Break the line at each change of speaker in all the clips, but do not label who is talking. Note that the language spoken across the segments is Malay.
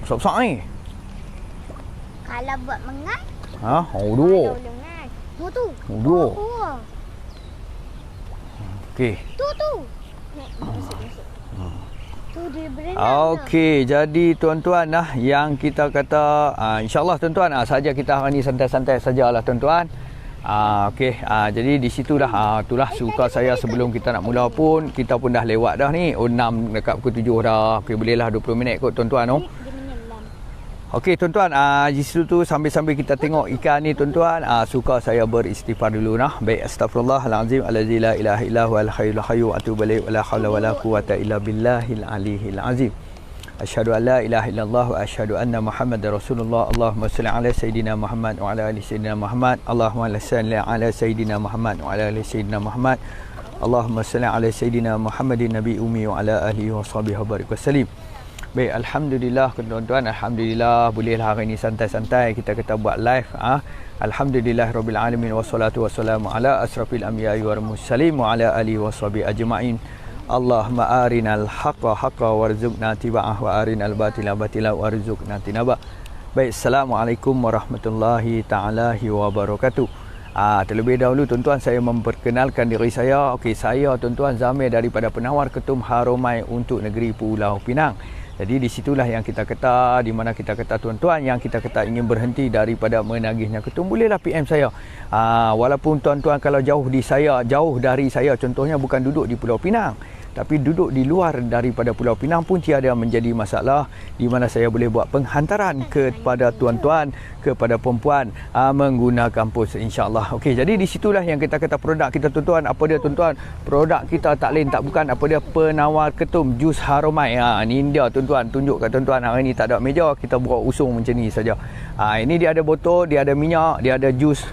Besar-besar ni.
Kalau buat mengat.
Ha? Oh, dua.
Kalau lengan. Oh tu.
Oh, dua.
Oh.
Okey.
Tu. Masuk. Tu dia berenang.
Okey, jadi tuan-tuan yang kita kata insya-Allah tuan-tuan saja kita hari ni santai-santai sajalah tuan-tuan. Okey, jadi di situlah itulah suka saya sebelum kita nak mula pun kita pun dah lewat dah ni. 6 dekat pukul 7 dah. Okey, bolehlah 20 minit kot tuan-tuan tu. Okey tuan-tuan, di situ tu sambil-sambil kita tengok ikan ni tuan-tuan, suka saya beristighfar dulu nah. Baik, astagfirullahalazim allazi la ilaha illa huwal hayyul qayyum wa atubu ilaih wa la haula wa la quwwata illa billahil aliyil azim. Asyhadu an la ilaha illallah wa asyhadu anna Muhammadar Rasulullah. Allahumma shalli ala sayidina Muhammad wa ala ali sayidina Muhammad. Allahumma shalli ala sayidina Muhammad wa ala ali sayidina Muhammad. Allahumma shalli ala sayidina Muhammadin nabi ummi wa ala alihi washabihi wa barik wasallim. Baik, alhamdulillah tuan-tuan, alhamdulillah bolehlah hari ni santai-santai kita buat live. Alhamdulillahirabbil alamin wassalatu wassalamu ala asrafil anbiya'i wal mursalin wa ala alihi washabihi ajmain. Allahumma arinal haqqa haqqa warzuqna tiba'ah wa arinal batila batila warzuqna tinaba. Baik, assalamualaikum warahmatullahi taala wabarakatuh. Terlebih dahulu tuan-tuan saya memperkenalkan diri saya. Okey, saya tuan-tuan Zamir daripada penawar ketum Haromai untuk negeri Pulau Pinang. Jadi di situlah yang kita kata, di mana kita kata tuan-tuan yang kita kata ingin berhenti daripada menagihnya ketum, bolehlah PM saya. Walaupun tuan-tuan kalau jauh dari saya, contohnya bukan duduk di Pulau Pinang, tapi duduk di luar daripada Pulau Pinang pun tiada menjadi masalah, di mana saya boleh buat penghantaran kepada tuan-tuan, kepada perempuan menggunakan kampus insya-Allah. Okey, jadi di situlah yang kita kata produk kita tuan-tuan. Apa dia tuan-tuan? Produk kita tak lain tak bukan apa dia, penawar ketum jus Haromai. Ni dia tuan-tuan, tunjuk kat tuan-tuan. Hari ni tak ada meja, kita buat usung macam ni saja. Ini dia ada botol, dia ada minyak, dia ada jus.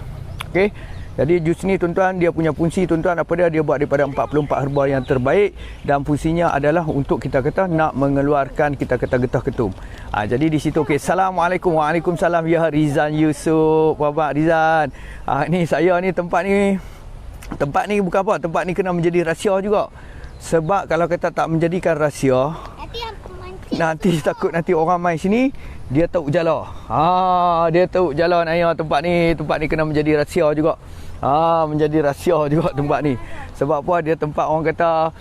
Okey. Jadi jus ni tuan-tuan dia punya fungsi tuan-tuan apa dia buat daripada 44 herba yang terbaik, dan fungsinya adalah untuk kita kata nak mengeluarkan kita kata getah ketum. Jadi di situ okey. Assalamualaikum. Waalaikumsalam ya Rizan Yusof. Bapak Rizan. Ni saya ni tempat ni bukan apa, tempat ni kena menjadi rahsia juga. Sebab kalau kata tak menjadikan rahsia, nanti takut nanti orang mai sini dia tahu jala. Dia tahu jala nak tempat ni kena menjadi rahsia juga. Menjadi rahsia juga tempat ni. Sebab apa? Dia tempat orang kata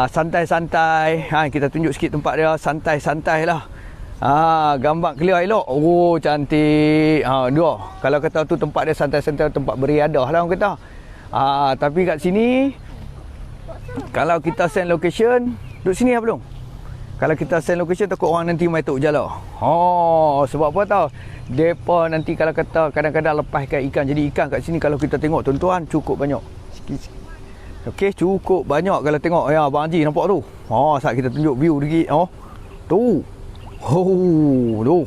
santai-santai. Kita tunjuk sikit tempat dia, santai-santai lah. Gambar clear elok. Oh, cantik. Dua. Kalau kata tu tempat dia santai-santai, tempat beriadah lah orang kata. Tapi kat sini kalau kita send location, duduk sini lah belum? Kalau kita send location takut orang nanti mai tok jala. Sebab apa tahu? Depa nanti kalau kata kadang-kadang lepaskan ikan. Jadi ikan kat sini kalau kita tengok tuan-tuan cukup banyak. Sikit-sikit. Okey, cukup banyak kalau tengok. Ya, Abang Haji nampak tu. Saat kita tunjuk view sikit. Tu. Tu.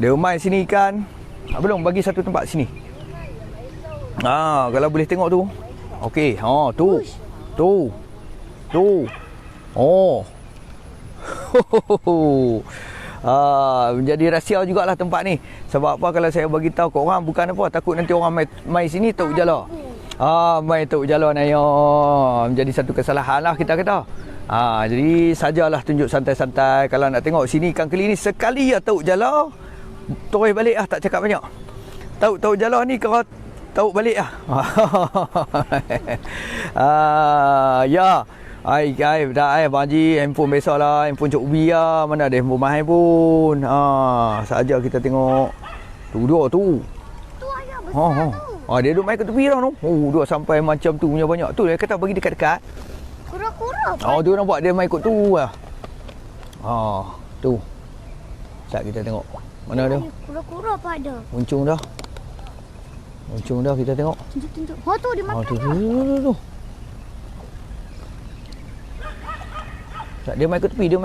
Dia mai sini ikan. Belum bagi satu tempat sini. Kalau boleh tengok tu. Okey, tu. Tu. Tu. Menjadi rahsia jugalah tempat ni. Sebab apa kalau saya bagi tahu kat orang bukan apa, takut nanti orang mai sini tahu jala. Mai tahu jala naya. Menjadi satu kesalahan lah kita kata. Jadi sajalah tunjuk santai-santai. Kalau nak tengok sini ikan keli ni sekali ya tahu jala, terus balik tak cakap banyak. Tahu jala ni kalau tahu balik ya. Dah Abang Haji, handphone biasalah, handphone Cik Ubi lah. Mana ada handphone mahal pun. Saja kita tengok. Tu dua tu.
Tu ayah besar tu.
Dia duduk main ke tepi dah tu. Dua sampai macam tu punya banyak. Tu dia kata bagi dekat-dekat.
Kura-kura.
Tu nampak dia main ikut tu lah. Tu. Sekejap kita tengok. Mana dia?
Kura-kura apa ada?
Muncung dah. Kita tengok.
Tunjuk. Tu dia makan.
Tu. Dia main ke tepi, Dia.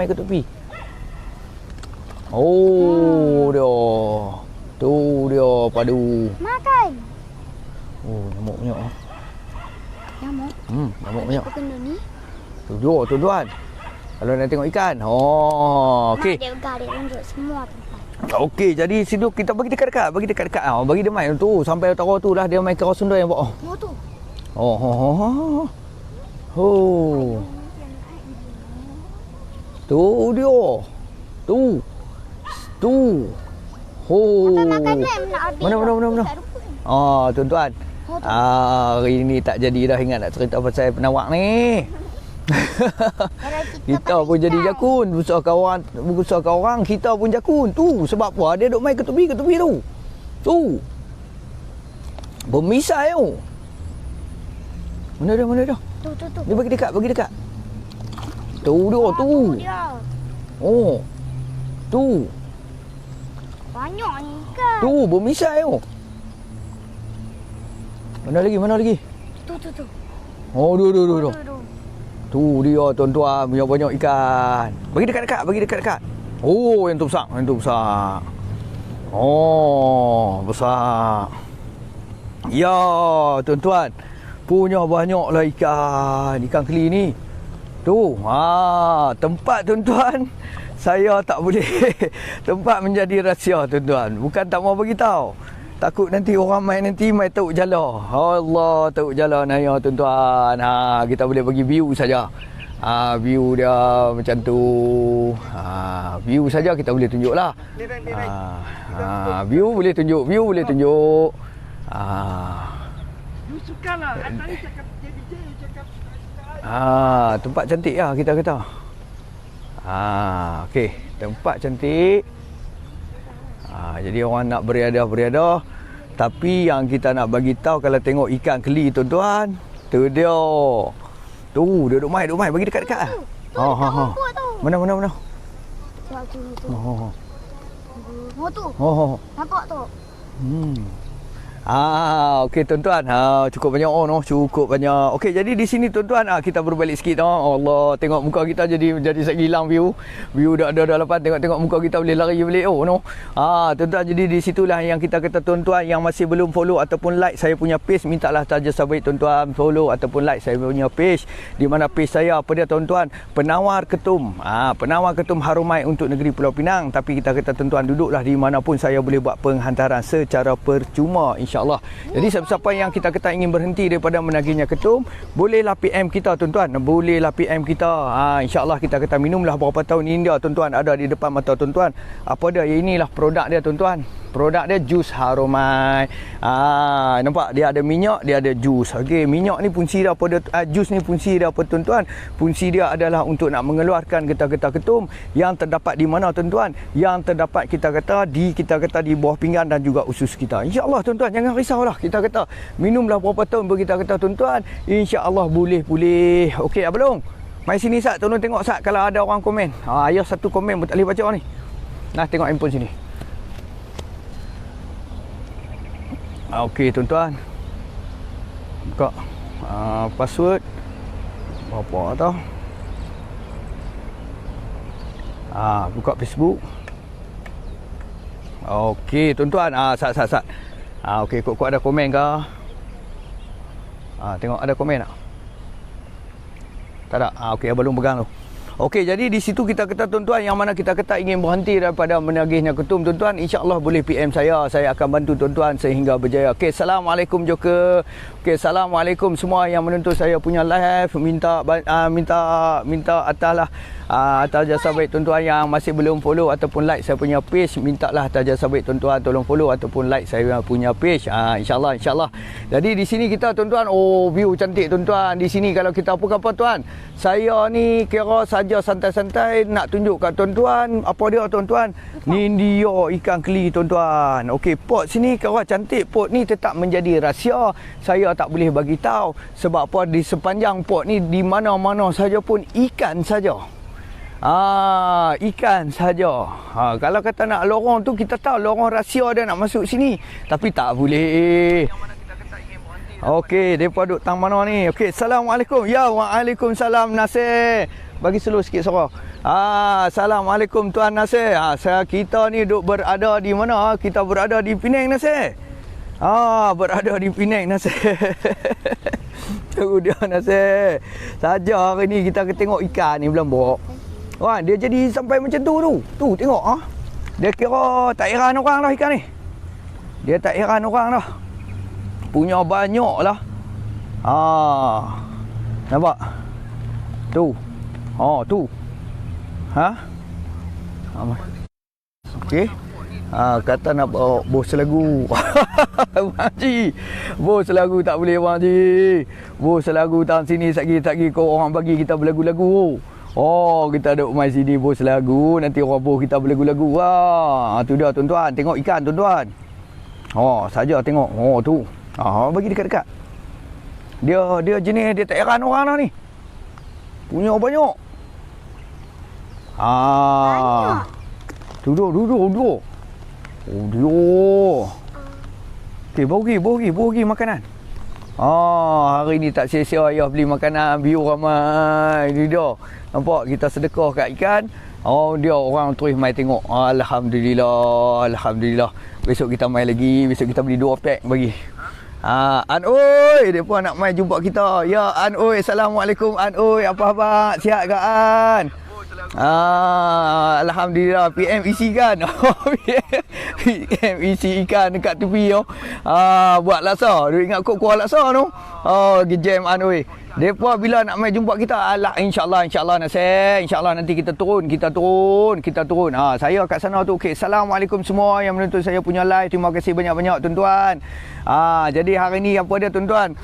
Tu dia padu.
Makan.
Nyamuk banyak. Nyamuk banyak.
Apa kena ni?
Tu tuan. Kalau nak tengok ikan. Okey.
Dia tunjuk semua tempat.
Okey, jadi situ kita bagi dekat-dekat. Bagi dia main tu sampai utara tu lah dia main kerau sunda yang bawa.
Tu.
Tu dia. Tu. Tu. Oh.
Makan makan tu yang nak habis.
Mana?
Tak lupa.
Oh, tuan-tuan.
Oh, tu.
Hari ni tak jadi dah ingat nak cerita pasal penawak ni.
Kalau
Kita
pakai
pun jadi
ikan.
jakun, besarkan orang, kita pun jakun. Tu sebab apa? Dia duk main ketubi tu. Tu. Bermisai tu. Mana dia?
Tu.
Dia bagi dekat. Tu dia, tu.
Dia.
Oh. Tu.
Banyak ni ikan.
Tu bermisai tu. Mana lagi?
Tu.
Oh, tu.
Tu.
Tu dia tuan-tuan, banyak ikan. Bagi dekat. Oh, yang tu besar. Oh, besar. Ya, tuan-tuan. Punya banyaklah ikan keli ni. Tu, tempat tuan-tuan. Saya tak boleh. Tempat menjadi rahsia tuan-tuan. Bukan tak mau bagi tahu. Takut nanti orang main tahu jala. Allah, tahu jala naya tuan-tuan. Kita boleh bagi view saja. View dia macam tu. View saja kita boleh tunjuklah. View boleh tunjuk.
You suka lah. Tadi cakap JBJ, cakap
Tempat cantik lah kita kata. Okey, tempat cantik. Jadi orang nak beriadah. Tapi yang kita nak bagi tahu kalau tengok ikan keli tuan-tuan, tu dia. Tu, dia duk main bagi dekat-dekat.
Tu.
Mana?
Tu.
Oh.
Tu.
Oh.
Nampak tu?
Okey tuan-tuan. Cukup banyak cukup banyak. Okey, jadi di sini tuan-tuan, kita berbalik sikit. Allah, tengok muka kita jadi hilang view. View dah lepas tengok muka kita boleh lari balik. Tuan-tuan, jadi di situlah yang kita kata tuan-tuan yang masih belum follow ataupun like saya punya page, mintalah saja sebaik tuan-tuan follow ataupun like saya punya page. Di mana page saya apa dia tuan-tuan? Penawar ketum. Penawar ketum Harumai untuk negeri Pulau Pinang. Tapi kita kata tuan-tuan, duduklah di mana pun saya boleh buat penghantaran secara percuma, insya-Allah. Jadi siapa-siapa yang kita kata ingin berhenti daripada menagihnya ketum, bolehlah PM kita tuan-tuan. Bolehlah PM kita. Insya-Allah kita kata minumlah berapa tahun India tuan-tuan, ada di depan mata tuan-tuan. Apa dia? Inilah produk dia tuan-tuan. Produk dia jus Harumai. Nampak dia ada minyak, dia ada jus. Okey, minyak ni fungsi dia apa dia? Jus ni fungsi dia apa tuan-tuan? Fungsi dia adalah untuk nak mengeluarkan getah-getah ketum yang terdapat di mana tuan-tuan? Yang terdapat kita kata di bawah pinggan dan juga usus kita. Insya-Allah tuan-tuan, jangan risaulah. Kita kata minumlah berapa tahun bagi kita kata tuan-tuan, insya-Allah boleh pulih. Okey, Abang Long. Mai sini Sat, tolong tengok Sat kalau ada orang komen. Ayah satu komen pun tak boleh baca ni. Nah, tengok handphone sini. Okey tuan-tuan. Buka password. Apa tau? Buka Facebook. Okey tuan-tuan. Sat. Okey, kok ada komen ke? Tengok ada komen tak? Tak ada. Okey, abang pegang tu. Okey, jadi di situ kita kata tuan-tuan yang mana kita kata ingin berhenti daripada menagihnya ketum tuan-tuan, insya-Allah boleh PM saya akan bantu tuan-tuan sehingga berjaya. Okey, assalamualaikum Joker. Okey, assalamualaikum semua yang menonton saya punya live. Minta atas jasa baik tuan-tuan yang masih belum follow ataupun like saya punya page, mintalah atas jasa baik tuan-tuan tolong follow ataupun like saya punya page. Insya-Allah. Jadi di sini kita tuan-tuan, view cantik tuan-tuan. Di sini kalau kita apa tuan? Saya ni kira saja santai-santai nak tunjuk kat tuan-tuan. Apa dia tuan-tuan? Ni dia ikan keli tuan-tuan. Okey, pot sini kira cantik. Pot ni tetap menjadi rahsia. Saya tak boleh bagi tahu sebab apa di sepanjang pot ni di mana-mana saja pun ikan saja. Ikan saja. Kalau kata nak lorong tu kita tahu lorong rahsia dia nak masuk sini, tapi tak boleh. Okey, depa duk tang mana ni? Okey, assalamualaikum. Ya, waalaikumsalam Nasir. Bagi slow sikit suara. Assalamualaikum Tuan Nasir. Kita ni duk berada di mana? Kita berada di Penang Nasir. Berada di Penang Nasir. Tu dia Nasir. Saja hari ni kita tengok ikan ni belambok. Dia jadi sampai macam tu. Tu tengok Dia kira tak heran orang lah ikan ni. Dia tak heran orang dah. Punya banyak lah. Nampak? Tu. Tu. Okey. Kata nak bawa bos lagu. Abang Haji. Bos lagu tak boleh Abang Haji. Bos lagu tahun sini satgi kau orang bagi kita berlagu-lagu. Oh, kita duduk main sini bos lagu, nanti orang bos kita berlagu-lagu. Tu dia tuan-tuan, tengok ikan tuan-tuan. Saja tengok. Tu. Bagi dekat-dekat. Dia jenis dia tak heran orang dah ni. Punya banyak. Duduk. Okey, bagi makanan. Hari ni tak sia-sia ayah beli makanan, biu ramai. Ni dia. Nampak kita sedekah kat ikan. Dia orang terus mai tengok. Alhamdulillah. Besok kita mai lagi, besok kita beli 2 pack bagi. An oi, depa nak mai jumpa kita. Ya An oi, assalamualaikum An oi. Apa khabar? Sihat ke An? Alhamdulillah, PM isi ikan. PM isi ikan dekat tepi buat laksa. Dia ingat kuah laksa tu. Jam oi. Depa bila nak mai jumpa kita, insyaallah nak say. Insyaallah nanti kita turun. Saya kat sana tu. Okey, assalamualaikum semua yang menonton saya punya live. Terima kasih banyak-banyak tuan-tuan. Jadi hari ni apa dia tuan-tuan?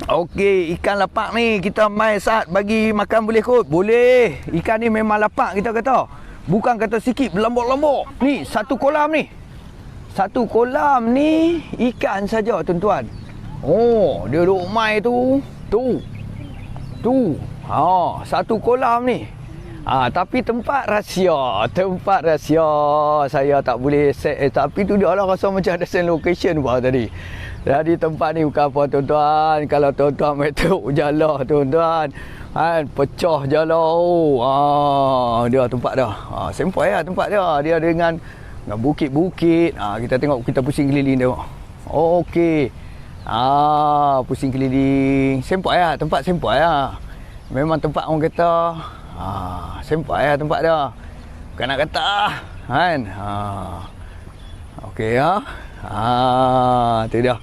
Okey, ikan lapak ni kita mai saat bagi makan boleh kot? Boleh. Ikan ni memang lapak kita kata. Bukan kata sikit berlambuk-lambuk. Ni satu kolam ni. Satu kolam ni ikan saja tuan-tuan. Dia duk mai tu. Tu. Satu kolam ni. Tapi tempat rahsia. Saya tak boleh set. Tapi tu dia lah rasa macam ada send location buat tadi. Jadi tempat ni bukan apa tuan-tuan. Kalau tuan-tuan main teruk jalan tuan-tuan. Pecah jalan. Dia tempat dah. Sampai lah tempat dia. Dia dengan bukit-bukit. Kita tengok, kita pusing keliling tengok. Okey. Pusing keliling. Sampai lah. Tempat sampai lah. Memang tempat orang kata. Sampai lah tempat dia. Bukan nak kata kan. Okey ya. Tu dia.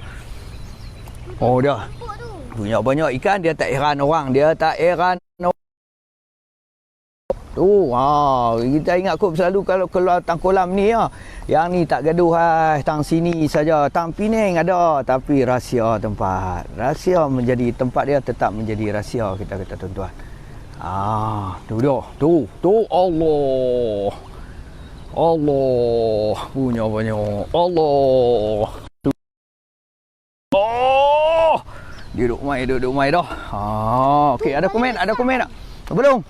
Dah. Banyak ikan, dia tak heran orang. Tu, kita ingat kop selalu kalau tang kolam ni yang ni tak gaduh tang sini saja. Tang Penang ada, tapi rahsia tempat. Rahsia menjadi tempat dia tetap menjadi rahsia kita kata tuan-tuan. Tu dia. Tu Allah punya banyak. Allah. Dia duduk mai dah. Okey, ada komen tak? Belum?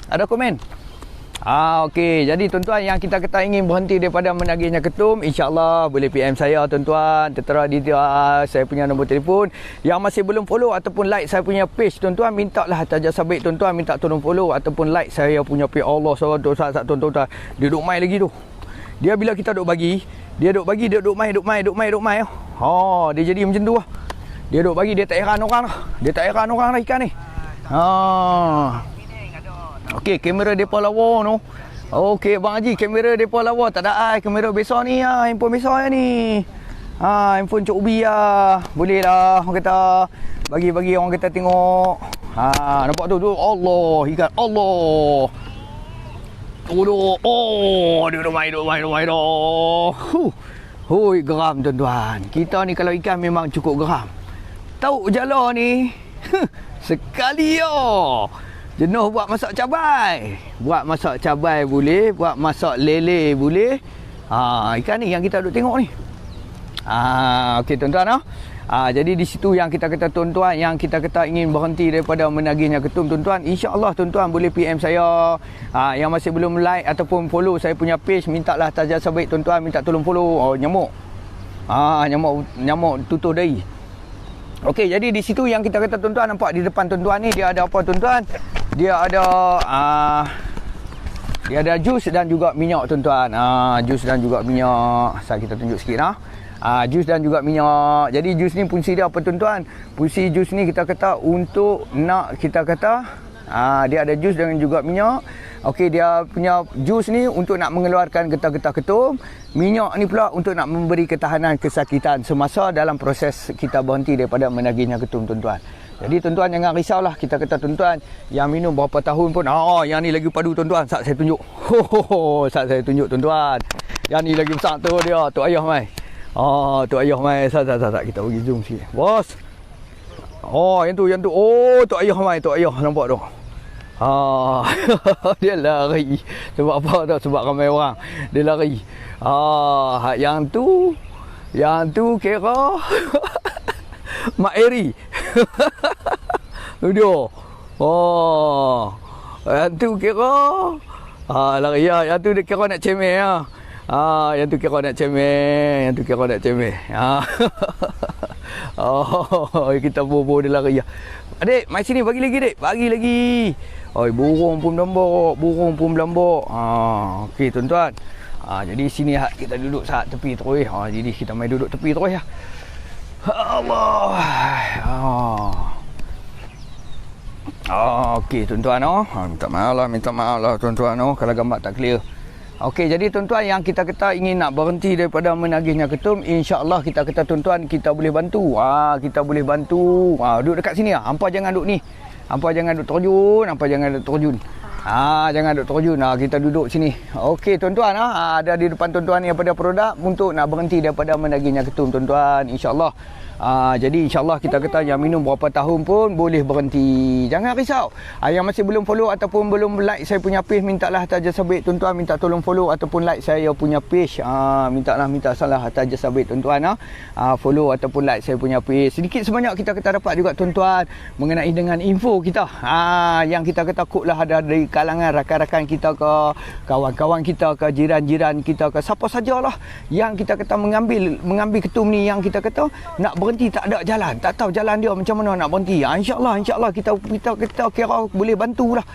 Ada komen? Okey. Jadi tuan-tuan yang kita kata ingin berhenti daripada menagihnya ketum, insya-Allah boleh PM saya tuan-tuan. Tertera di saya punya nombor telefon. Yang masih belum follow ataupun like saya punya page tuan-tuan, mintalah Tajasa Baik tuan-tuan minta tolong follow ataupun like saya punya page. Allah SWT tuan-tuan. Dia duk mai lagi tu. Dia bila kita duk bagi, dia duk mai. Dia jadi macam tu lah. Dia duk bagi, dia tak heran orang dah ikan ni. Okey, kamera depa lawa tu. Okey, Bang Haji, kamera depa lawa tak ada kamera besar ni handphone besar ni. Handphone Cok Ubi boleh lah orang kata bagi orang kata tengok. Nampak tu Allah, ikan Allah. Dia duk mai dah. Hui, geram tuan-tuan. Kita ni kalau ikan memang cukup geram. Tahu jala ni. Sekali jenuh buat masak cabai. Buat masak cabai boleh, buat masak lele boleh. Ikan ni yang kita duk tengok ni. Okey tuan-tuan jadi di situ yang kita kata tuan-tuan, yang kita kata ingin berhenti daripada menagihnya ketum tuan-tuan, insya-Allah tuan-tuan boleh PM saya. Yang masih belum like ataupun follow saya punya page, mintalah Tajasa Baik tuan-tuan, minta tolong follow. Nyamuk. Nyamuk tutup dahi. Okey, jadi di situ yang kita kata tuan-tuan, nampak di depan tuan-tuan ni dia ada apa tuan-tuan? Dia ada jus dan juga minyak tuan-tuan. Jus dan juga minyak. Kita tunjuk sikit jus dan juga minyak. Jadi jus ni fungsi dia apa tuan-tuan? Fungsi jus ni kita kata untuk nak kita kata dia ada jus dan juga minyak. Okey, dia punya jus ni untuk nak mengeluarkan getah-getah ketum. Minyak ni pula untuk nak memberi ketahanan kesakitan semasa dalam proses kita berhenti daripada menagihnya ketum tuan-tuan. Jadi tuan-tuan jangan risaulah. Kita kata tuan-tuan yang minum berapa tahun pun, yang ni lagi padu tuan-tuan. Sat saya tunjuk. Sat saya tunjuk tuan-tuan. Yang ni lagi besar tu dia, Tok Ayah mai. Tok Ayah mai. Sat kita bagi zoom sikit. Bos. Yang tu. Tok Ayah mai, Tok Ayah nampak tu. Dia lari. Sebab apa tau? Sebab ramai orang. Dia lari. Yang tu kira Mak Eri. Dia. Yang tu kira lari ya. Yang tu dia kira nak cemeh ya. Yang tu kira nak cemeh. Kita bobo dia lari ya. Adik, mai sini bagi lagi, Dik. Bagi lagi. Burung pun berlambak. Okey tuan-tuan. Jadi sini kita duduk saat tepi terus. Jadi kita mai duduk tepi terus ya. Allah. Okey tuan-tuan. Minta maaf lah tuan-tuan kalau gambar tak clear. Okey, jadi tuan-tuan yang kita kata ingin nak berhenti daripada menagihnya ketum, insya-Allah kita kata tuan-tuan kita boleh bantu. Kita boleh bantu. Duduk dekat sini Hampa jangan duduk ni. Hampa jangan duduk terjun. Jangan duduk terjun. Kita duduk sini. Okey tuan-tuan, ada di depan tuan-tuan yang pada produk untuk nak berhenti daripada menagihnya ketum tuan-tuan, insya-Allah. Jadi insyaAllah kita kata yang minum berapa tahun pun boleh berhenti. Jangan risau. Yang masih belum follow ataupun belum like saya punya page, mintalah atas jasa baik tuan-tuan, minta tolong follow ataupun like saya punya page. Minta salah atas jasa baik tuan-tuan. Follow ataupun like saya punya page. Sedikit sebanyak kita kata dapat juga tuan-tuan mengenai dengan info kita. Yang kita kata takutlah ada dari kalangan rakan-rakan kita ke, kawan-kawan kita ke, jiran-jiran kita ke, siapa sajalah yang kita kata mengambil ketum ni, yang kita kata nak berhenti tak ada jalan, tak tahu jalan dia macam mana nak berhenti. InsyaAllah kita kira boleh bantulah.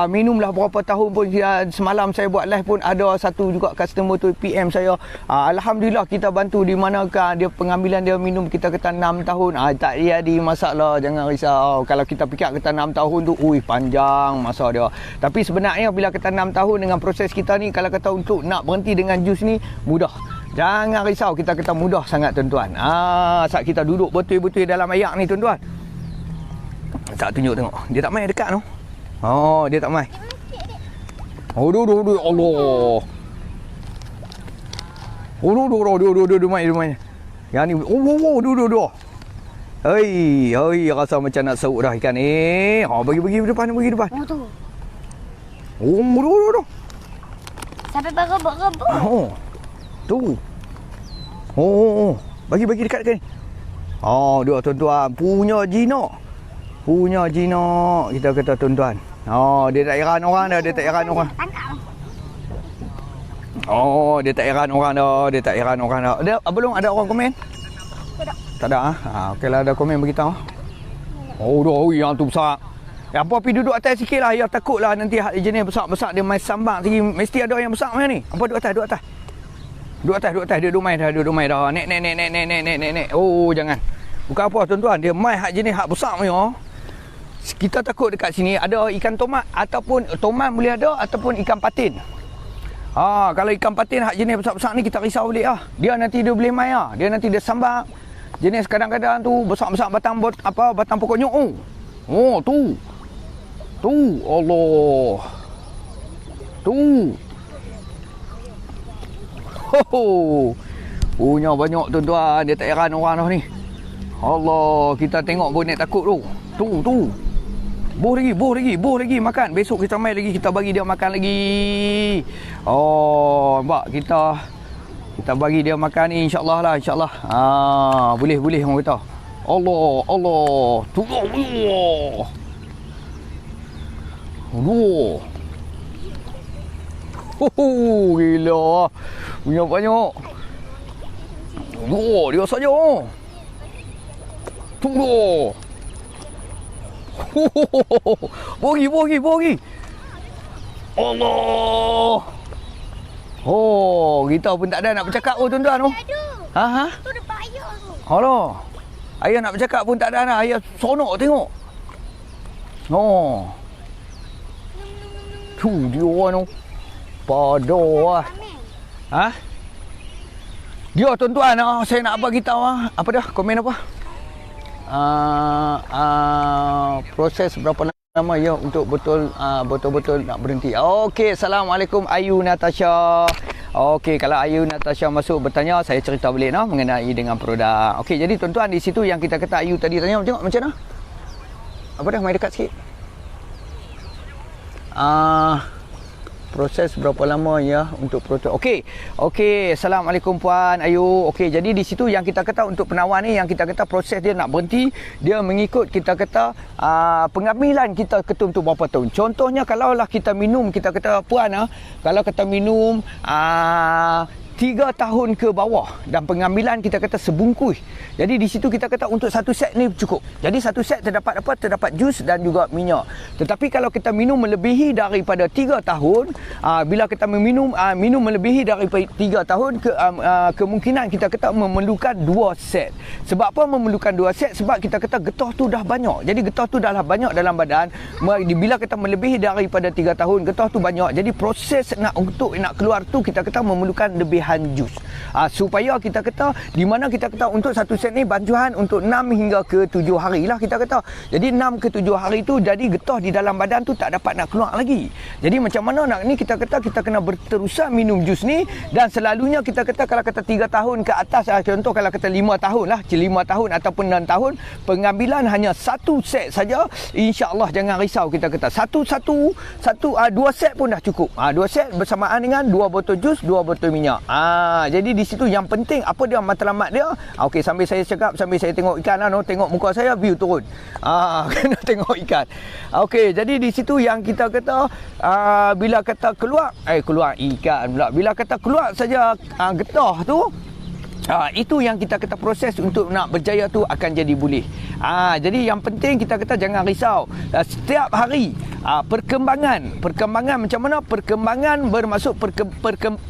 Minumlah berapa tahun pun. Semalam saya buat live pun ada satu juga customer tu PM saya. Alhamdulillah kita bantu di manakah dia pengambilan dia minum kita kata 6 tahun. Tak jadi masalah, jangan risau. Kalau kita fikir kata 6 tahun tu, panjang masa dia. Tapi sebenarnya bila kata 6 tahun dengan proses kita ni, kalau kata untuk nak berhenti dengan jus ni mudah. Jangan risau, kita kata mudah sangat tuan-tuan. Saat kita duduk betul-betul dalam ayak ni tuan-tuan. Tak tunjuk tengok. Dia tak main dekat tu. Dia tak main. Allah. Dia main. Yang ni. Duduk. Hei, rasa macam nak serut dah ikan ni. Bagi depan.
Tu.
Duduk.
Sampai berebut.
Tu. Bagi dekat ni. Dia tuan-tuan punya jinak. Kita kata tuan-tuan. Dia tak heran orang dah, Dia tak heran orang dah. Dia belum ada orang komen? Tak ada. Okeylah, ada komen beritahu. Yang tu besar. Apa pergi duduk atas sikit lah. Ya takutlah nanti jenis besar-besar dia main sambang lagi. Mesti ada yang besar macam ni. Apa duduk atas? Duduk atas, dia duduk main dah. Nek. Jangan. Bukan apa tuan-tuan, dia main hak jenis hak besar punya. Kita takut dekat sini ada ikan tomat ataupun tomat boleh ada ataupun ikan patin. Kalau ikan patin hak jenis besar-besar ni kita risau balik lah. Dia nanti dia boleh main lah. Dia nanti dia sambak. Jenis kadang-kadang tu besar-besar batang pokoknya. Tu. Allah. Tu. Punya banyak tuan-tuan. Dia tak heran orang dah ni. Allah, kita tengok pun nak takut tu. Tu. Boh lagi makan. Besok kita mai lagi, kita bagi dia makan lagi. Nampak kita bagi dia makan ni insya-Allah lah, insya-Allah. Boleh orang kata. Allah. Tu Allah. Gila. Punya banyak. Dia saja. Tunggu. Bogi. Allah. Kita pun tak ada nak bercakap tuan-tuan.
Ada. Tu depan ayah tu.
Alah. Ayah nak bercakap pun tak ada nak. Ayah sonok tengok. Tu dia orang tu. Padah. Dia tuan-tuan, saya nak bagi tahu apa dah komen apa? proses berapa lama ya untuk betul-betul nak berhenti. Okey, Assalamualaikum Ayu Natasha. Okey, kalau Ayu Natasha masuk bertanya, saya cerita balik mengenai dengan produk. Okey, jadi tuan-tuan di situ yang kita kata Ayu tadi tanya, tengok macam mana? Apa dah, mai dekat sikit. Proses berapa lama ya untuk proses. Okey. Assalamualaikum Puan Ayu. Okey, jadi di situ yang kita kata untuk penawar ni, yang kita kata proses dia nak berhenti, dia mengikut kita kata pengambilan kita ketum tu berapa tahun. Contohnya kalaulah kita minum, kita kata Puan kalau kita minum 3 tahun ke bawah dan pengambilan kita kata sebungkus. Jadi di situ kita kata untuk satu set ni cukup. Jadi satu set terdapat apa? Terdapat jus dan juga minyak. Tetapi kalau kita minum melebihi daripada 3 tahun, bila kita minum melebihi daripada 3 tahun, kemungkinan kita kata memerlukan 2 set. Sebab apa memerlukan 2 set? Sebab kita kata getah tu dah banyak. Jadi getah tu dah banyak dalam badan. Bila kita melebihi daripada 3 tahun, getah tu banyak. Jadi proses untuk nak keluar tu kita kata memerlukan lebihan jus. Supaya kita kata di mana kita kata untuk satu set ni bantuan untuk 6 hingga ke 7 hari lah kita kata. Jadi 6 ke 7 hari tu jadi getah di dalam badan tu tak dapat nak keluar lagi. Jadi macam mana nak ni kita kata kita kena berterusan minum jus ni, dan selalunya kita kata kalau kata 3 tahun ke atas, contoh kalau kata 5 tahun lah, 5 tahun ataupun 6 tahun, pengambilan hanya 1 set saja, insya-Allah jangan risau kita kata. 2 set pun dah cukup. 2 set bersamaan dengan 2 botol jus, 2 botol minyak. Jadi di situ yang penting apa dia matlamat dia. Okey, sambil saya cakap, sambil saya tengok ikan tengok muka saya view turun. Kena tengok ikan. Okey, jadi di situ yang kita kata bila kata keluar ikan pula. Bila kata keluar saja getah tu, itu yang kita kata proses untuk nak berjaya tu akan jadi boleh. Jadi yang penting kita kata jangan risau. Setiap hari perkembangan macam mana? Perkembangan bermaksud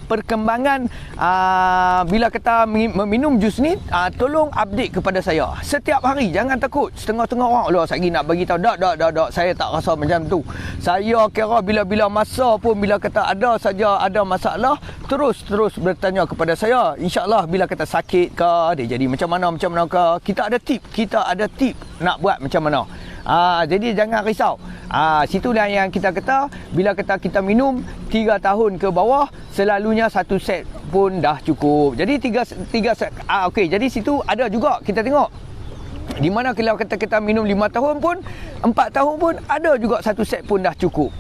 perkembangan bila kata meminum jus ni, tolong update kepada saya setiap hari. Jangan takut setengah-tengah orang lah saya nak bagi tahu. Tak, saya tak rasa macam tu. Saya kira bila masa pun bila kata ada masalah, terus bertanya kepada saya. InsyaAllah bila kata sakit ke, dia jadi macam mana ke, kita ada tip nak buat macam mana. Jadi jangan risau. Situlah yang kita kata bila kata kita minum 3 tahun ke bawah, selalunya 1 set pun dah cukup. Jadi 3 set. Okey, jadi situ ada juga kita tengok di mana kalau kata kita minum 5 tahun pun, 4 tahun pun ada juga 1 set pun dah cukup.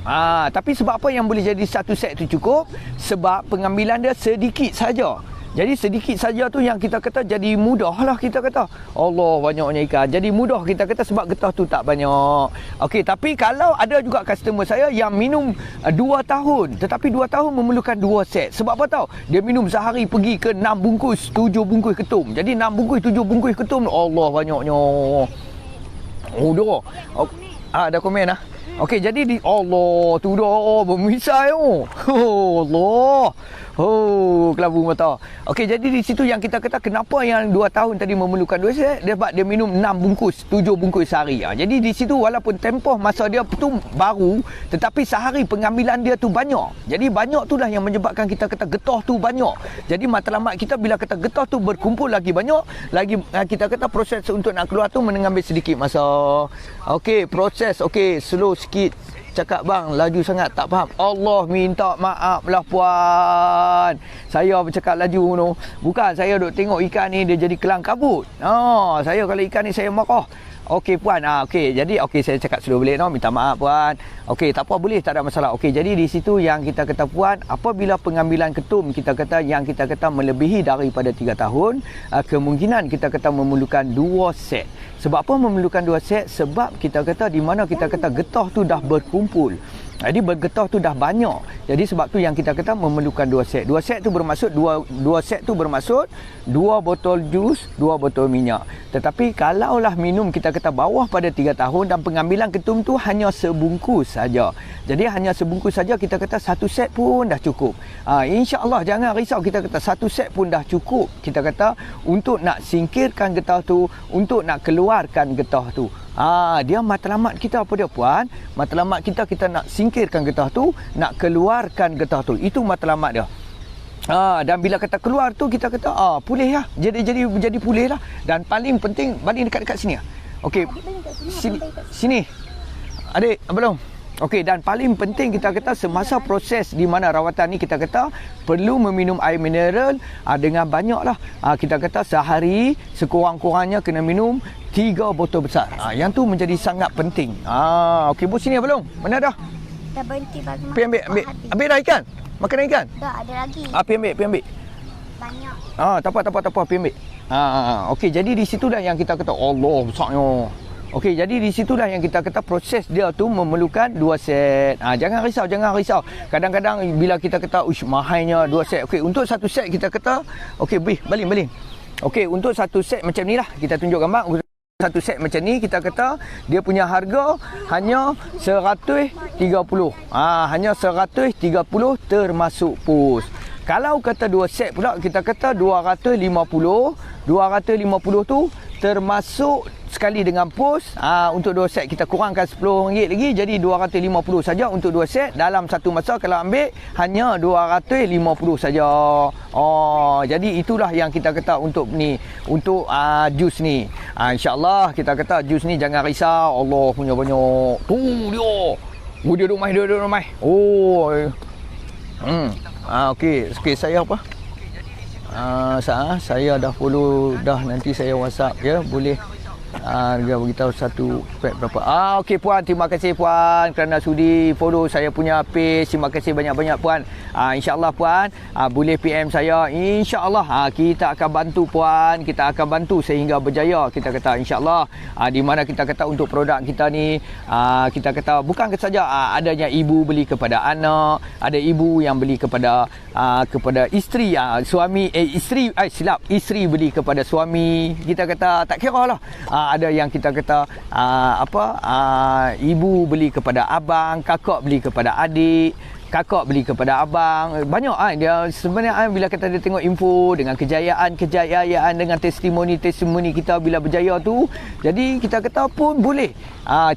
Tapi sebab apa yang boleh jadi 1 set tu cukup? Sebab pengambilan dia sedikit saja. Jadi sedikit saja tu yang kita kata jadi mudah lah kita kata. Allah, banyaknya ikan. Jadi mudah kita kata sebab getah tu tak banyak. Okey, tapi kalau ada juga customer saya yang minum 2 tahun, tetapi 2 tahun memerlukan 2 set. Sebab apa tahu? Dia minum sehari pergi ke 6 bungkus, 7 bungkus ketum. Jadi 6 bungkus, 7 bungkus ketum. Allah, banyaknya. Dah. Ada komen Okey, jadi Allah tu dah bermisai Allah. Kelabu mata. Okey, jadi di situ yang kita kata kenapa yang 2 tahun tadi memerlukan 2 set, sebab dia minum 6 bungkus, 7 bungkus sehari. Jadi di situ walaupun tempoh masa dia tu baru, tetapi sehari pengambilan dia tu banyak. Jadi banyak tu lah yang menyebabkan kita kata getah tu banyak. Jadi matlamat kita bila kata getah tu berkumpul lagi banyak, lagi kita kata proses untuk nak keluar tu mengambil sedikit masa. Okey, proses slow sikit. Cakap bang, laju sangat tak faham. Allah minta maaf lah Puan. Saya bercakap laju tu. Bukan, saya duk tengok ikan ni dia jadi kelang kabut. Saya kalau ikan ni saya marah. Okey Puan, okey. Jadi saya cakap slow balik minta maaf Puan. Okey, tak apa, boleh, tak ada masalah. Okey, jadi di situ yang kita kata Puan, apabila pengambilan ketum kita kata yang kita kata melebihi daripada 3 tahun, kemungkinan kita kata memerlukan 2 set. Sebab apa memerlukan 2 set? Sebab kita kata di mana kita kata getah tu dah berkumpul. Jadi bergetah tu dah banyak. Jadi sebab tu yang kita kata memerlukan 2 set. 2 set tu bermaksud 2 set tu bermaksud 2 botol jus, 2 botol minyak. Tetapi kalaulah minum kita kata bawah pada 3 tahun dan pengambilan ketum tu hanya sebungkus saja. Jadi hanya sebungkus saja kita kata 1 set pun dah cukup. Insya-Allah jangan risau kita kata 1 set pun dah cukup. Kita kata untuk nak singkirkan getah tu, untuk nak keluarkan getah tu. Dia matlamat kita apa dia Puan? Matlamat kita nak singkirkan getah tu, nak keluarkan getah tu. Itu matlamat dia. Dan bila kata keluar tu kita kata pulih lah. Jadi pulih lah. Dan paling penting baling dekat sini lah. Okey. Sini. Adik, belum? Okey, dan paling penting kita kata semasa proses di mana rawatan ni kita kata perlu meminum air mineral dengan banyaklah. Kita kata sehari sekurang-kurangnya kena minum 3 botol besar. Yang tu menjadi sangat penting. Okey, bos sini belum? Mana dah?
Dah berhenti bagi makan.
Pergi ambil. Ambil dah ikan? Makanan ikan?
Dah ada lagi.
Pergi ambil.
Banyak.
Tak apa, pergi ambil. Okey, jadi di situ dah yang kita kata Allah besarnya. Okey, jadi di situlah yang kita kata proses dia tu memerlukan 2 set. Jangan risau. Kadang-kadang bila kita kata uish mahalnya 2 set. Okey, untuk 1 set kita kata okey, baling. Okey, untuk 1 set macam ni lah. Kita tunjuk gambar. 1 set macam ni kita kata dia punya harga hanya 130. Hanya 130 termasuk pos. Kalau kata 2 set pula kita kata 250. 250 tu termasuk sekali dengan pos. Untuk 2 set kita kurangkan RM10 lagi, jadi 250 saja untuk 2 set. Dalam satu masa kalau ambil hanya 250 saja. Jadi itulah yang kita kata untuk ni, untuk jus ni. InsyaAllah kita kata jus ni jangan risau, Allah punya banyak. Tu dia. Dia duduk mai. Okey, saya apa? Saya dah follow dah, nanti saya WhatsApp ya, boleh dia beritahu satu pack berapa. Okey puan, terima kasih puan kerana sudi follow saya punya page. Terima kasih banyak-banyak puan. InsyaAllah puan boleh PM saya. InsyaAllah kita akan bantu puan, kita akan bantu sehingga berjaya. Kita kata insyaAllah di mana kita kata untuk produk kita ni kita kata bukan saja adanya ibu beli kepada anak, ada ibu yang beli kepada isteri, suami isteri beli kepada suami. Kita kata tak kira lah. Ada yang kita kata ibu beli kepada abang, kakak beli kepada adik, kakak beli kepada abang. Banyak dia sebenarnya bila kita dia tengok info dengan kejayaan dengan testimoni kita bila berjaya tu, jadi kita kata pun boleh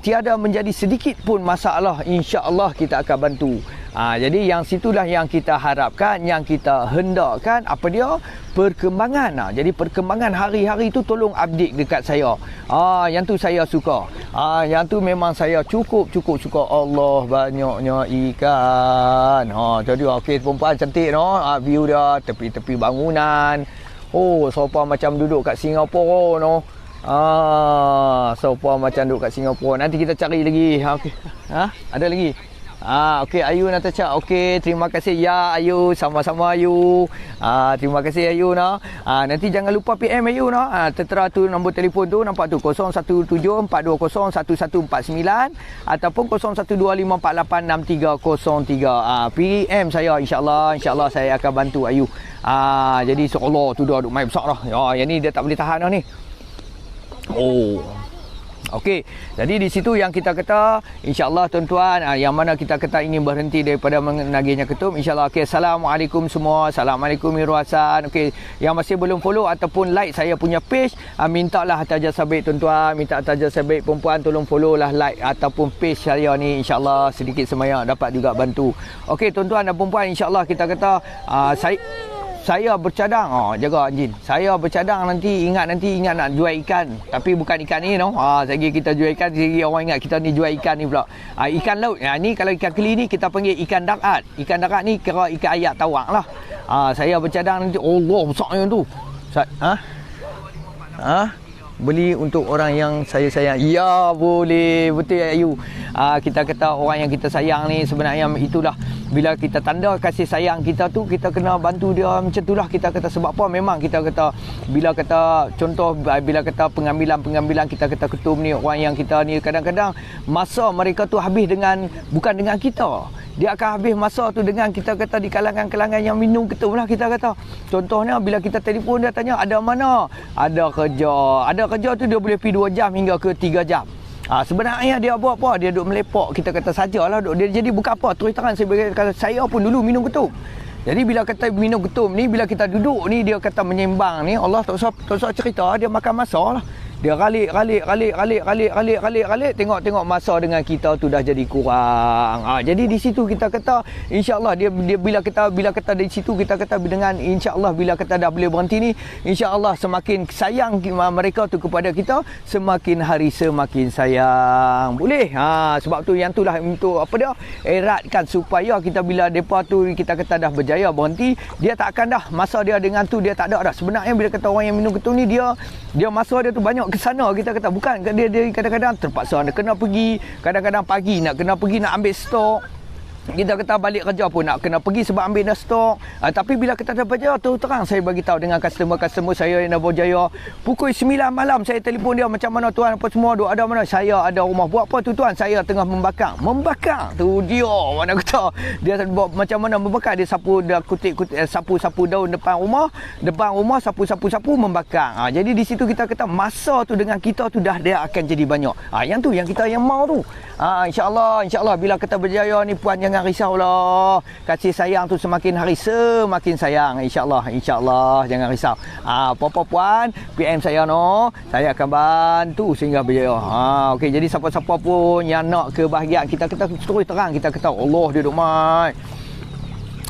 tiada menjadi sedikit pun masalah. InsyaAllah kita akan bantu. Jadi yang situlah yang kita harapkan, yang kita hendakkan apa dia perkembangan. Jadi perkembangan hari-hari tu tolong update dekat saya. Yang tu saya suka. Yang tu memang saya cukup suka. Allah banyaknya ikan. Jadi okey perempuan cantik no. View dia tepi-tepi bangunan. Sofa macam duduk kat Singapura no. Sofa macam duduk kat Singapura. Nanti kita cari lagi. Okey. Ada lagi. Okey Ayu Natasha. Okey, terima kasih ya Ayu, sama-sama Ayu. Terima kasih Ayu no. Nanti jangan lupa PM Ayu no. Tertera tu nombor telefon tu, nampak tu 0174201149 ataupun 0125486303. PM saya insya-Allah saya akan bantu Ayu. Jadi insya-Allah tu dah duk main besar dah. Yang ni dia tak boleh tahan dah ni. Okey, jadi di situ yang kita kata insya-Allah tuan-tuan, yang mana kita kata ingin berhenti daripada menagihnya ketum, insya-Allah. Okey, assalamualaikum semua. Assalamualaikum Mirwasan. Okey, yang masih belum follow ataupun like saya punya page, mintalah atas jasa baik tuan-tuan, minta atas jasa baik perempuan, tolong follow lah, like ataupun page saya ni, insya-Allah sedikit semayang dapat juga bantu. Okey tuan-tuan dan perempuan, insya-Allah kita kata saya bercadang, jaga anjing. Saya bercadang nanti ingat nak jual ikan. Tapi bukan ikan ni no. Lagi kita jual ikan, lagi orang ingat kita ni jual ikan ni pula. Ikan laut. Ni kalau ikan keli ni kita panggil ikan darat. Ikan darat ni kira ikan ayak tawak lah. Saya bercadang nanti, Allah besarnya tu. Beli untuk orang yang saya sayang. Ya boleh, betul ya Ayu. Kita kata orang yang kita sayang ni sebenarnya itulah, bila kita tanda kasih sayang kita tu, kita kena bantu dia macam itulah. Kita kata sebab apa, memang kita kata bila kata contoh, bila kata pengambilan kita kata ketum ni, orang yang kita ni kadang-kadang masa mereka tu habis dengan, bukan dengan kita, dia akan habis masa tu dengan kita kata di kalangan-kalangan yang minum ketum lah. Kita kata contohnya bila kita telefon dia tanya ada mana, ada kerja tu dia boleh pergi 2 jam hingga ke 3 jam. Sebenarnya dia buat apa, dia duduk melepak, kita kata sajalah dia. Jadi bukan apa, terus terang saya pun dulu minum ketum. Jadi bila kata minum ketum ni, bila kita duduk ni, dia kata menyembang ni, Allah tak usah cerita, dia makan masa lah. Dia ralik tengok masa dengan kita tu dah jadi kurang. Jadi di situ kita kata insya-Allah dia bila kata di situ kita kata dengan insya-Allah bila kata dah boleh berhenti ni, insya-Allah semakin sayang mereka tu kepada kita, semakin hari semakin sayang. Boleh. Sebab tu yang itulah untuk apa dia? Eratkan supaya kita bila depa tu kita kata dah berjaya berhenti, dia tak akan dah masa dia dengan tu dia tak ada dah. Sebenarnya bila kata orang yang minum ketum ni dia masa dia tu banyak ke sana, kita kata bukan dia kadang-kadang terpaksa nak kena pergi, kadang-kadang pagi nak kena pergi nak ambil stok. Kita kata balik kerja pun nak kena pergi sebab ambil dah stok. Tapi bila kita dah berjaya, terang saya bagi tahu dengan customer saya yang dah berjaya, pukul 9 malam saya telefon dia, macam mana tuan apa semua duk ada mana? Saya ada rumah. Buat apa tu tuan? Saya tengah membakar tu dia. Mana kata dia buat macam mana membakar? Dia sapu, dia sapu daun depan rumah sapu membakar. Jadi di situ kita kata masa tu dengan kita tu dah dia akan jadi banyak. Yang tu yang kita yang mau tu. InsyaAllah bila kita berjaya ni puan jangan risaulah. Kasih sayang tu semakin hari semakin sayang. InsyaAllah jangan risau. Apa-apa puan, PM saya no. Saya akan bantu sehingga berjaya. Okey, jadi siapa-siapa pun yang nak kebahagiaan kita terus terang kita kata Allah dia duk mai.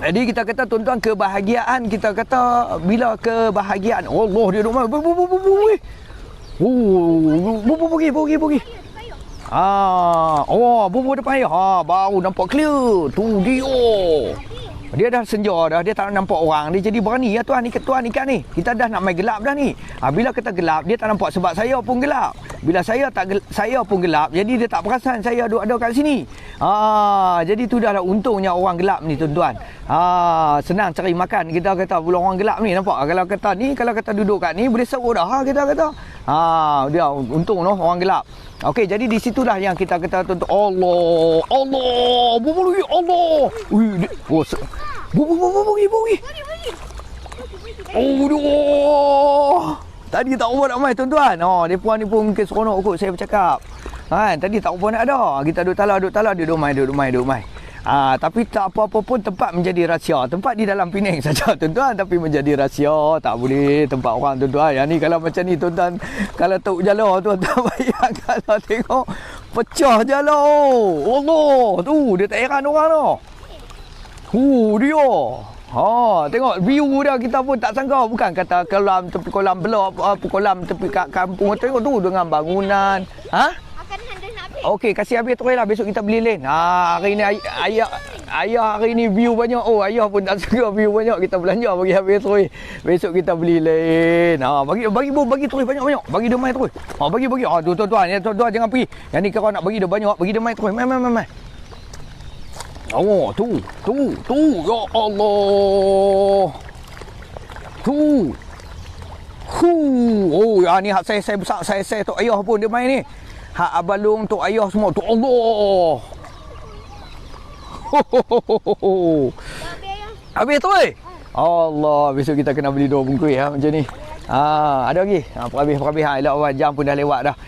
Jadi kita kata tuan-tuan kebahagiaan kita kata bila kebahagiaan Allah dia duk mai. Pergi. Bubur depan air. Baru nampak clear. Tu dia. Dia dah senja dah, dia tak nampak orang. Dia jadi berani ya tuan ikan ni. Kita dah nak main gelap dah ni. Bila kita gelap, dia tak nampak sebab saya pun gelap. Bila saya pun gelap, jadi dia tak perasan saya ada kat sini. Jadi tu dah untungnya orang gelap ni tuan-tuan. Senang cari makan. Kita kata pula orang gelap ni nampak. Kalau kata duduk kat ni boleh serut dah kita kata. Dia untung noh orang gelap. Okey, jadi di situlah yang kita kata tuan-tuan Allah. Bubur Allah. Bubur. Tadi tak apa nak main tuan-tuan. Dia puan ni pun mungkin seronok kot saya bercakap. Tadi tak apa nak ada. Kita duduk tala dia duduk main. Tapi tak apa-apa pun tempat menjadi rahsia. Tempat di dalam Penang saja tuan-tuan, tapi menjadi rahsia. Tak boleh tempat orang tuan-tuan. Yang ni kalau macam ni tuan-tuan, kalau tuk jala tuan-tuan bayang kalau tengok pecah jala. Allah, tu dia tak heran orang tu. Dia. Tengok view dia kita pun tak sangka. Bukan kata kolam tepi kolam blok, kolam tepi kat kampung. Tengok tu dengan bangunan. Okey, kasih habis terus lah. Besok kita beli lain. Hari ni ayah hari ni view banyak. Ayah pun tak suka view banyak. Kita belanja bagi habis terus. Besok kita beli lain. Bagi terus banyak-banyak. Bagi dia main terus. Bagi. Tuan-tuan, tuan-tuan jangan pergi. Yang ni kalau nak bagi dia banyak, bagi dia main terus. Main. Tu. Ya Allah. Tu. Ni hak saya besar. Saya tu ayah pun dia main ni. Hak abalung tu ayah semua tu Allah. Habis tu Allah, besok kita kena beli 2 bungkus macam ni. Ada lagi. Perhabis. Elok jam pun dah lewat dah.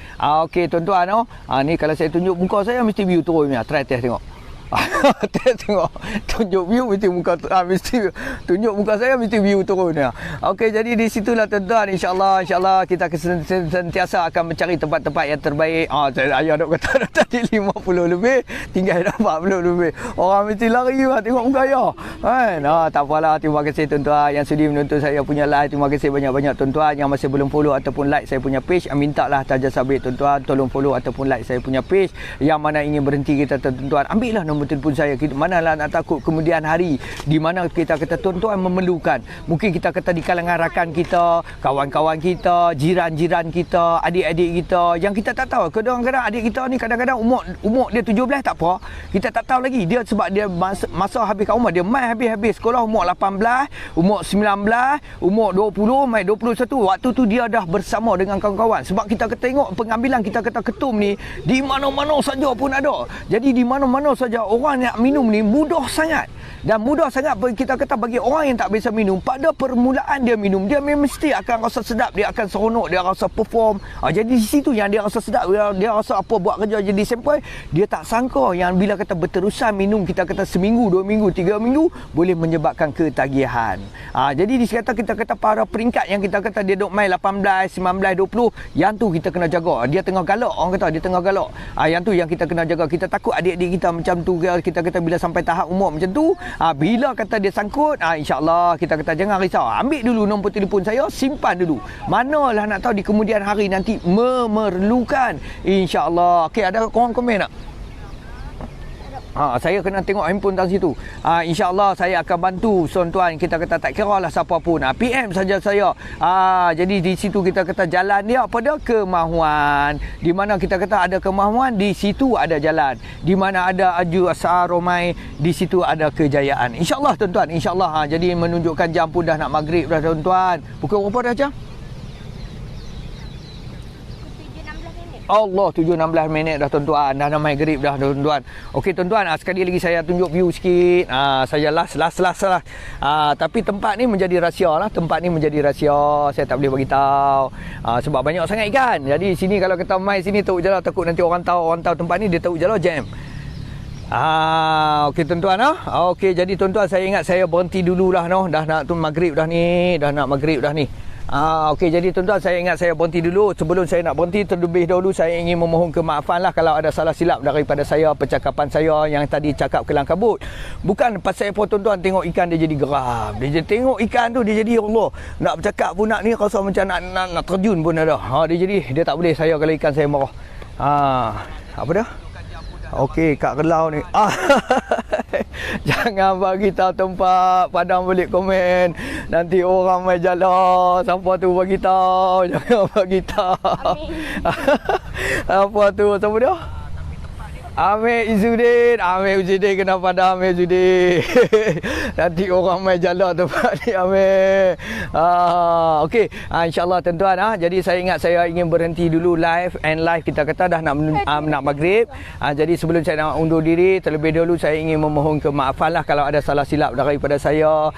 Okey tuan-tuan ni kalau saya tunjuk muka saya mesti view turun punya. Try test tengok. Tengok tunjuk view mesti muka mesti tunjuk muka saya mesti view turun ya. Okey, jadi di situlah tuan-tuan insya-Allah kita sentiasa akan mencari tempat-tempat yang terbaik. Ayah dok kata tadi 50 lebih, tinggal 40 lebih. Orang mesti lari lah tengok muka ayah. Tak apalah, terima kasih tuan-tuan yang sudi menonton saya punya live. Terima kasih banyak-banyak tuan-tuan yang masih belum follow ataupun like saya punya page. Mintalah Taja Sabit tuan-tuan tolong follow ataupun like saya punya page. Yang mana ingin berhenti kita tuan-tuan, ambillah nombor telefon saya. Manalah nak takut kemudian hari di mana kita kata tuan-tuan memerlukan. Mungkin kita kata di kalangan rakan kita, kawan-kawan kita, jiran-jiran kita, adik-adik kita yang kita tak tahu. Kadang-kadang adik kita ni kadang-kadang umur dia 17 tak apa. Kita tak tahu lagi dia sebab dia masa habis kat rumah dia main habis sekolah umur 18, umur 19, umur 20, main 21. Waktu tu dia dah bersama dengan kawan-kawan. Sebab kita tengok pengambilan kita kata ketum ni di mana-mana saja pun ada. Jadi di mana-mana saja orang nak minum ni mudah sangat. Dan mudah sangat kita kata bagi orang yang tak biasa minum, pada permulaan dia minum, dia mesti akan rasa sedap, dia akan seronok, dia rasa perform. Jadi di situ yang dia rasa sedap, dia rasa apa buat kerja jadi sampai dia tak sangka yang bila kata berterusan minum, kita kata seminggu, 2 minggu, 3 minggu boleh menyebabkan ketagihan. Jadi di kata kita kata para peringkat yang kita kata dia duk main 18, 19, 20, yang tu kita kena jaga. Dia tengah galak, orang kata dia tengah galak. Yang tu yang kita kena jaga. Kita takut adik-adik kita macam tu, kita kata bila sampai tahap umur macam tu, bila kata dia sangkut, insya-Allah kita kata jangan risau. Ambil dulu nombor telefon saya, simpan dulu. Manalah nak tahu di kemudian hari nanti memerlukan. Insya-Allah. Okey, ada korang komen tak? Saya kena tengok handphone dalam situ. InsyaAllah saya akan bantu tuan-tuan. Kita kata tak kira lah siapa pun. PM saja saya. Jadi di situ kita kata jalan dia pada kemahuan. Di mana kita kata ada kemahuan, di situ ada jalan. Di mana ada aju asar romai, di situ ada kejayaan. InsyaAllah tuan-tuan. InsyaAllah. Jadi menunjukkan jam pun dah nak maghrib dah tuan-tuan. Pukul berapa dah jam? Allah, 7.16 minit dah tuan-tuan. Dah nak maghrib dah tuan-tuan. Okey tuan-tuan, sekali lagi saya tunjuk view sikit. Saya last lah. Tapi tempat ni menjadi rahsia lah. Tempat ni menjadi rahsia. Saya tak boleh bagi tahu. Sebab banyak sangat ikan. Jadi sini kalau kita mai sini teruk jalan, takut nanti orang tahu tempat ni dia teruk jalan jam. Okey tuan-tuan Okey, jadi tuan-tuan saya ingat saya berhenti dululah Dah nak maghrib dah ni. Okey, jadi tuan-tuan saya ingat saya berhenti dulu. Sebelum saya nak berhenti, terlebih dahulu saya ingin memohon kemaafan lah kalau ada salah silap daripada saya, percakapan saya yang tadi cakap kelang kabut. Bukan pasal apa tuan-tuan tengok ikan dia jadi geram. Dia tengok ikan tu dia jadi Allah. Nak bercakap pun nak ni rasa macam nak terjun pun ada. Dia tak boleh saya kalau ikan saya marah. Apa dah? Okey, Kak Kelau ni. Jangan bagi tahu tempat, padang balik komen. Nanti orang mai jalan, siapa tu bagi tahu. Jangan bagi tahu. Apa tu? Siapa dia? Amir Izzuddin kena pada Amir Izzuddin. Nanti orang main jalan tempat ni Amir. Okey, insya-Allah tuan-tuan jadi saya ingat saya ingin berhenti dulu live kita kata dah nak maghrib. Jadi sebelum saya nak undur diri, terlebih dahulu saya ingin memohon kemaafan lah kalau ada salah silap daripada saya,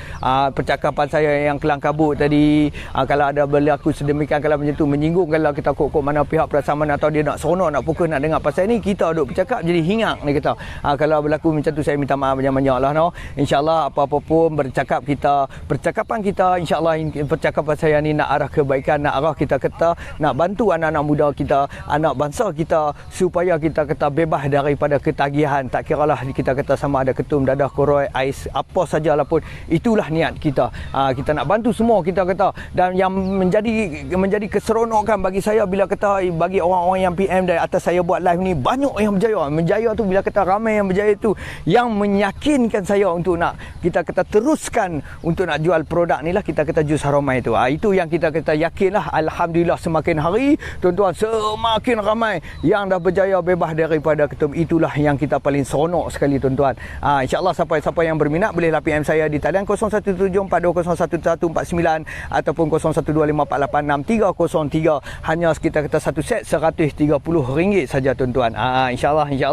percakapan saya yang kelang kabut tadi. Kalau ada berlaku sedemikian, kalau macam tu menyinggung, kalau kita kok mana pihak perasaan mana atau dia nak seronok nak pukul nak dengar pasal ni, kita duk bercakap jadi hinggap ni kata. Kalau berlaku macam tu saya minta maaf banyak-banyak lah InsyaAllah apa-apa pun percakapan kita insyaAllah percakapan saya ni nak arah kebaikan, nak arah kita kata nak bantu anak-anak muda kita, anak bangsa kita supaya kita kata bebas daripada ketagihan. Tak kiralah kita kata sama ada ketum, dadah, koroi, ais, apa sajalah pun, itulah niat kita. Kita nak bantu semua kita kata. Dan yang menjadi keseronokan bagi saya bila kata bagi orang-orang yang PM dari atas saya buat live ni, banyak yang berjaya tu bila kata ramai yang berjaya tu yang meyakinkan saya untuk nak kita kata teruskan untuk nak jual produk ni lah, kita kata jus Haromai tu. Itu yang kita kata yakinlah. Alhamdulillah semakin hari tuan-tuan semakin ramai yang dah berjaya bebas daripada ketum. Itulah yang kita paling seronok sekali tuan-tuan. InsyaAllah siapa yang berminat bolehlah PM saya di talian 0174201149 ataupun 0125486303. Hanya kita kata satu set RM130 saja tuan-tuan. InsyaAllah.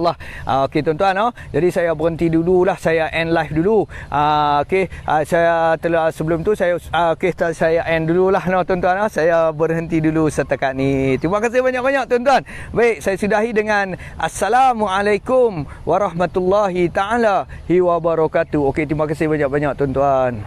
Okey tuan-tuan jadi saya berhenti dululah, saya end live dulu. Okey, saya telah sebelum tu saya saya end dululah tuan-tuan. Saya berhenti dulu setakat ni. Terima kasih banyak-banyak tuan-tuan. Baik, saya sudahi dengan Assalamualaikum warahmatullahi taala wabarakatuh. Okey, terima kasih banyak-banyak tuan-tuan.